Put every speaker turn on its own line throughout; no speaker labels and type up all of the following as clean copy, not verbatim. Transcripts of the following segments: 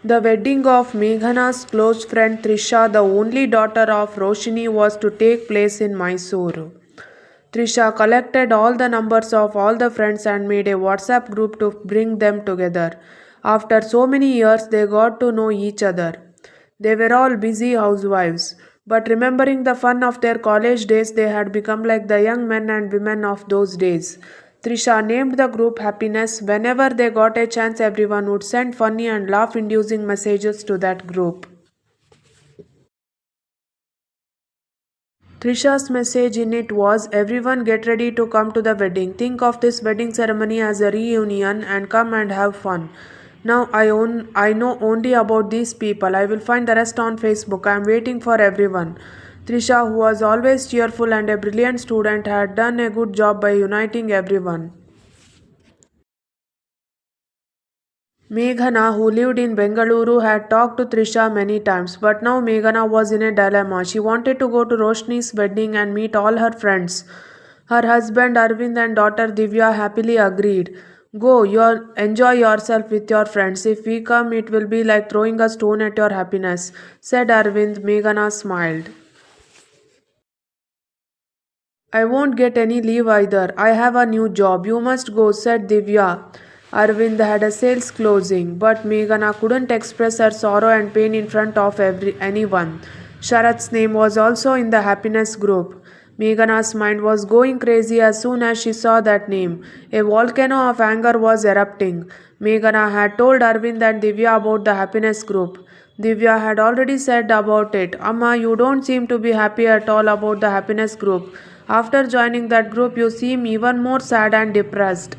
The wedding of Meghana's close friend Trisha, the only daughter of Roshini, was to take place in Mysore. Trisha collected all the numbers of all the friends and made a WhatsApp group to bring them together. After so many years, they got to know each other. They were all busy housewives, but remembering the fun of their college days, they had become like the young men and women of those days. Trisha named the group Happiness. Whenever they got a chance, everyone would send funny and laugh inducing messages to that group. Trisha's message in it was, everyone get ready to come to the wedding. Think of this wedding ceremony as a reunion and come and have fun. Now I know only about these people. I will find the rest on Facebook. I am waiting for everyone. Trisha, who was always cheerful and a brilliant student, had done a good job by uniting everyone. Meghana, who lived in Bengaluru, had talked to Trisha many times, but now Meghana was in a dilemma. She wanted to go to Roshni's wedding and meet all her friends. Her husband Arvind and daughter Divya happily agreed. Go, enjoy yourself with your friends. If we come, it will be like throwing a stone at your happiness, said Arvind. Meghana smiled. I won't get any leave either. I have a new job. You must go, said Divya. Arvind had a sales closing, but Meghana couldn't express her sorrow and pain in front of anyone. Sharat's name was also in the happiness group. Meghana's mind was going crazy as soon as she saw that name. A volcano of anger was erupting. Meghana had told Arvind and Divya about the happiness group. Divya had already said about it, Amma, you don't seem to be happy at all about the happiness group. After joining that group, you seem even more sad and depressed.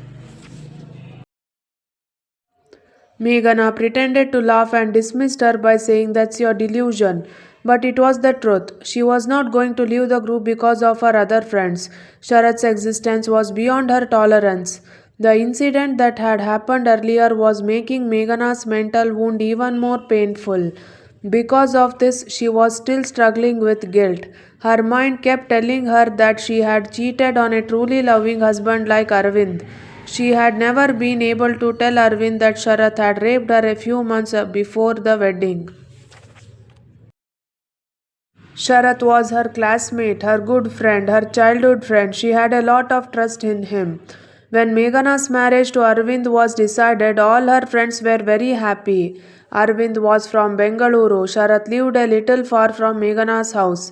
Meghana pretended to laugh and dismissed her by saying that's your delusion. But it was the truth. She was not going to leave the group because of her other friends. Sharat's existence was beyond her tolerance. The incident that had happened earlier was making Meghana's mental wound even more painful. Because of this, she was still struggling with guilt. Her mind kept telling her that she had cheated on a truly loving husband like Arvind. She had never been able to tell Arvind that Sharat had raped her a few months before the wedding. Sharat was her classmate, her good friend, her childhood friend. She had a lot of trust in him. When Meghana's marriage to Arvind was decided, all her friends were very happy. Arvind was from Bengaluru. Sharat lived a little far from Meghana's house.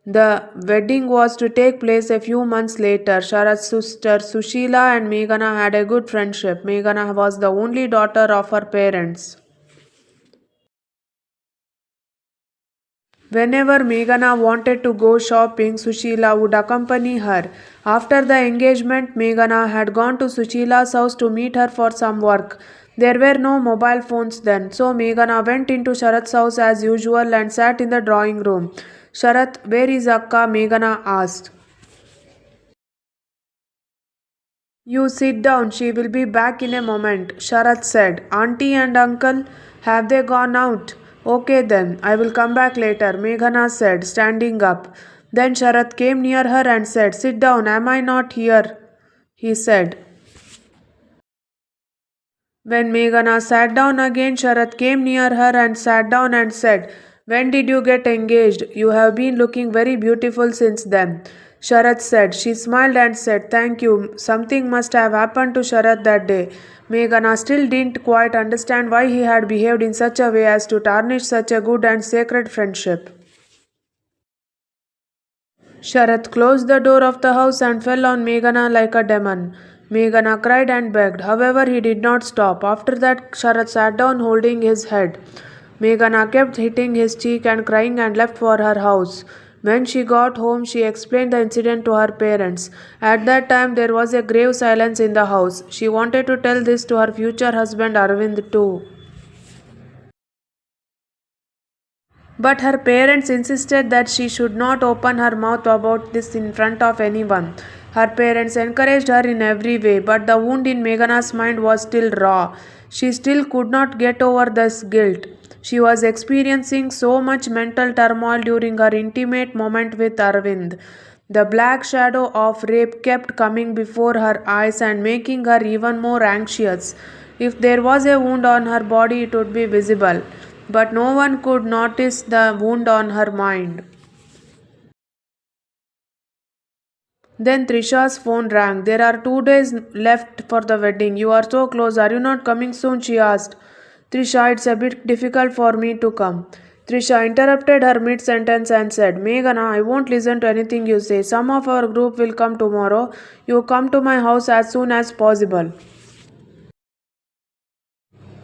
The wedding was to take place a few months later. Sharat's sister Sushila and Meghana had a good friendship. Meghana was the only daughter of her parents. Whenever Meghana wanted to go shopping, Sushila would accompany her. After the engagement, Meghana had gone to Sushila's house to meet her for some work. There were no mobile phones then, so Meghana went into Sharat's house as usual and sat in the drawing room. Sharat, where is Akka? Meghana asked. You sit down, she will be back in a moment, Sharat said. Auntie and uncle, have they gone out? Okay then, I will come back later, Meghana said, standing up. Then Sharat came near her and said, sit down, am I not here? He said. When Meghana sat down again, Sharat came near her and sat down and said, when did you get engaged? You have been looking very beautiful since then. Sharat said. She smiled and said, thank you. Something must have happened to Sharat that day. Meghana still didn't quite understand why he had behaved in such a way as to tarnish such a good and sacred friendship. Sharat closed the door of the house and fell on Meghana like a demon. Meghana cried and begged. However, he did not stop. After that, Sharat sat down holding his head. Meghana kept hitting his cheek and crying and left for her house. When she got home, she explained the incident to her parents. At that time, there was a grave silence in the house. She wanted to tell this to her future husband Arvind too. But her parents insisted that she should not open her mouth about this in front of anyone. Her parents encouraged her in every way, but the wound in Meghana's mind was still raw. She still could not get over this guilt. She was experiencing so much mental turmoil during her intimate moment with Arvind. The black shadow of rape kept coming before her eyes and making her even more anxious. If there was a wound on her body, it would be visible, but no one could notice the wound on her mind. Then Trisha's phone rang. There are 2 days left for the wedding. You are so close. Are you not coming soon? She asked. Trisha, it's a bit difficult for me to come. Trisha interrupted her mid sentence and said, Meghana, I won't listen to anything you say. Some of our group will come tomorrow. You come to my house as soon as possible.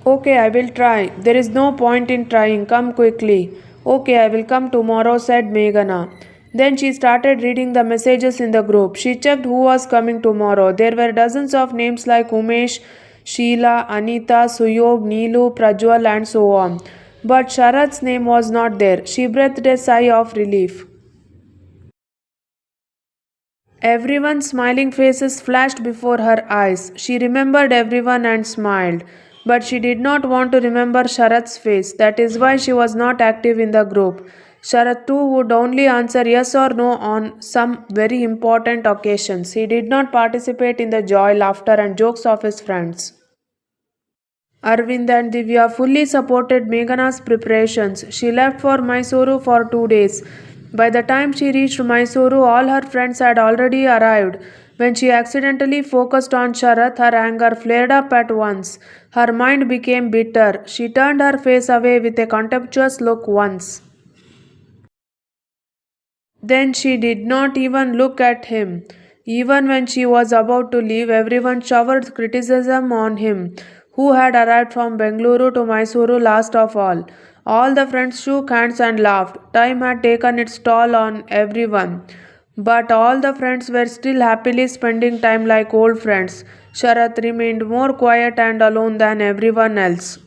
Okay, I will try. There is no point in trying. Come quickly. Okay, I will come tomorrow, said Meghana. Then she started reading the messages in the group. She checked who was coming tomorrow. There were dozens of names like Umesh, Sheila, Anita, Suyog, Neelu, Prajwal, and so on. But Sharat's name was not there. She breathed a sigh of relief. Everyone's smiling faces flashed before her eyes. She remembered everyone and smiled. But she did not want to remember Sharat's face. That is why she was not active in the group. Sharat too would only answer yes or no on some very important occasions. He did not participate in the joy, laughter, and jokes of his friends. Arvind and Divya fully supported Meghana's preparations. She left for Mysuru for 2 days. By the time she reached Mysuru, all her friends had already arrived. When she accidentally focused on Sharat, her anger flared up at once. Her mind became bitter. She turned her face away with a contemptuous look once. Then she did not even look at him. Even when she was about to leave, everyone showered criticism on him, who had arrived from Bengaluru to Mysuru last of all. All the friends shook hands and laughed. Time had taken its toll on everyone. But all the friends were still happily spending time like old friends. Sharat remained more quiet and alone than everyone else.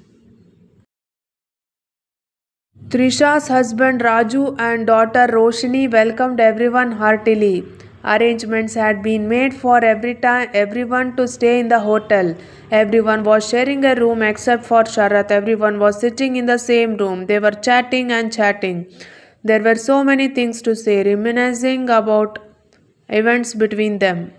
Trisha's husband Raju and daughter Roshini welcomed everyone heartily. Arrangements had been made for everyone to stay in the hotel. Everyone was sharing a room except for Sharat. Everyone was sitting in the same room. They were chatting and chatting. There were so many things to say, reminiscing about events between them.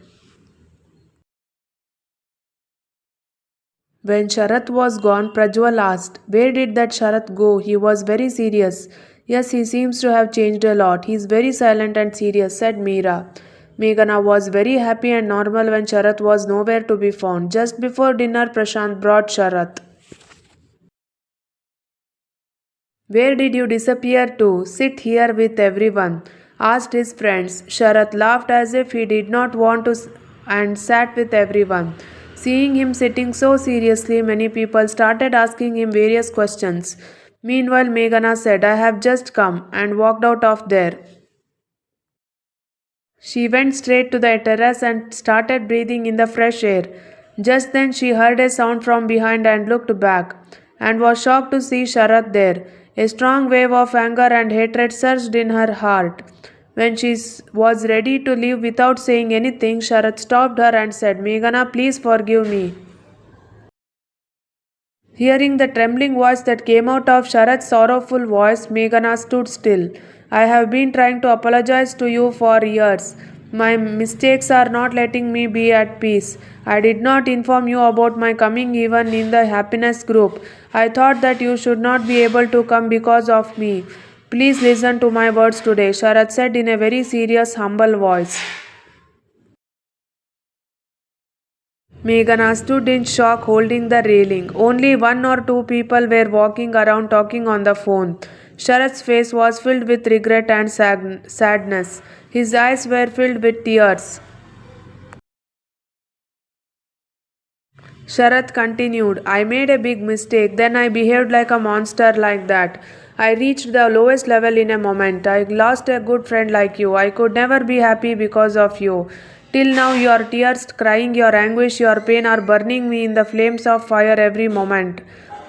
When Sharath was gone, Prajwal asked, Where did that Sharath go? He was very serious. Yes, he seems to have changed a lot. He is very silent and serious, said Meera. Meghana was very happy and normal when Sharath was nowhere to be found. Just before dinner, Prashant brought Sharath. Where did you disappear to? Sit here with everyone, asked his friends. Sharath laughed as if he did not want to and sat with everyone. Seeing him sitting so seriously, many people started asking him various questions. Meanwhile, Meghana said, I have just come, and walked out of there. She went straight to the terrace and started breathing in the fresh air. Just then she heard a sound from behind and looked back, and was shocked to see Sharath there. A strong wave of anger and hatred surged in her heart. When she was ready to leave without saying anything, Sharath stopped her and said, Meghana, please forgive me. Hearing the trembling voice that came out of Sharath's sorrowful voice, Meghana stood still. I have been trying to apologize to you for years. My mistakes are not letting me be at peace. I did not inform you about my coming even in the happiness group. I thought that you should not be able to come because of me. Please listen to my words today, Sharath said in a very serious, humble voice. Meghana stood in shock holding the railing. Only one or two people were walking around talking on the phone. Sharath's face was filled with regret and sadness. His eyes were filled with tears. Sharath continued, I made a big mistake. Then I behaved like a monster like that. I reached the lowest level in a moment. I lost a good friend like you. I could never be happy because of you. Till now, your tears, crying, your anguish, your pain are burning me in the flames of fire every moment.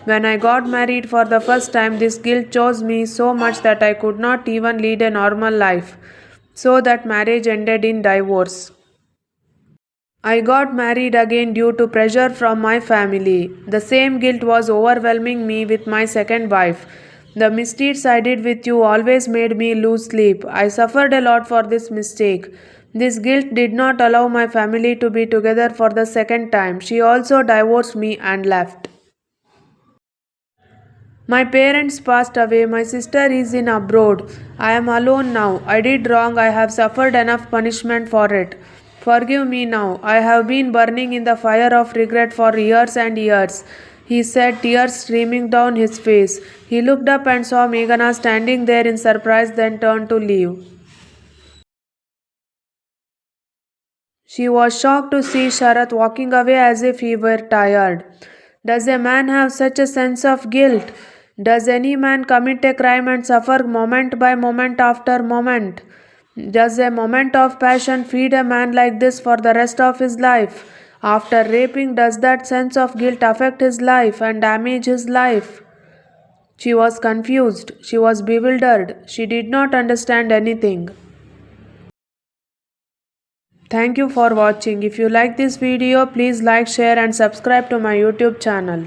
When I got married for the first time, this guilt chose me so much that I could not even lead a normal life. So that marriage ended in divorce. I got married again due to pressure from my family. The same guilt was overwhelming me with my second wife. The misdeeds I did with you always made me lose sleep. I suffered a lot for this mistake. This guilt did not allow my family to be together for the second time. She also divorced me and left. My parents passed away. My sister is in abroad. I am alone now. I did wrong. I have suffered enough punishment for it. Forgive me now. I have been burning in the fire of regret for years and years. He said, tears streaming down his face. He looked up and saw Meghana standing there in surprise, then turned to leave. She was shocked to see Sharath walking away as if he were tired. Does a man have such a sense of guilt? Does any man commit a crime and suffer moment by moment after moment? Does a moment of passion feed a man like this for the rest of his life? After raping, does that sense of guilt affect his life and damage his life? She was confused. She was bewildered. She did not understand anything. Thank you for watching. If you like this video, please like, share and subscribe to my YouTube channel.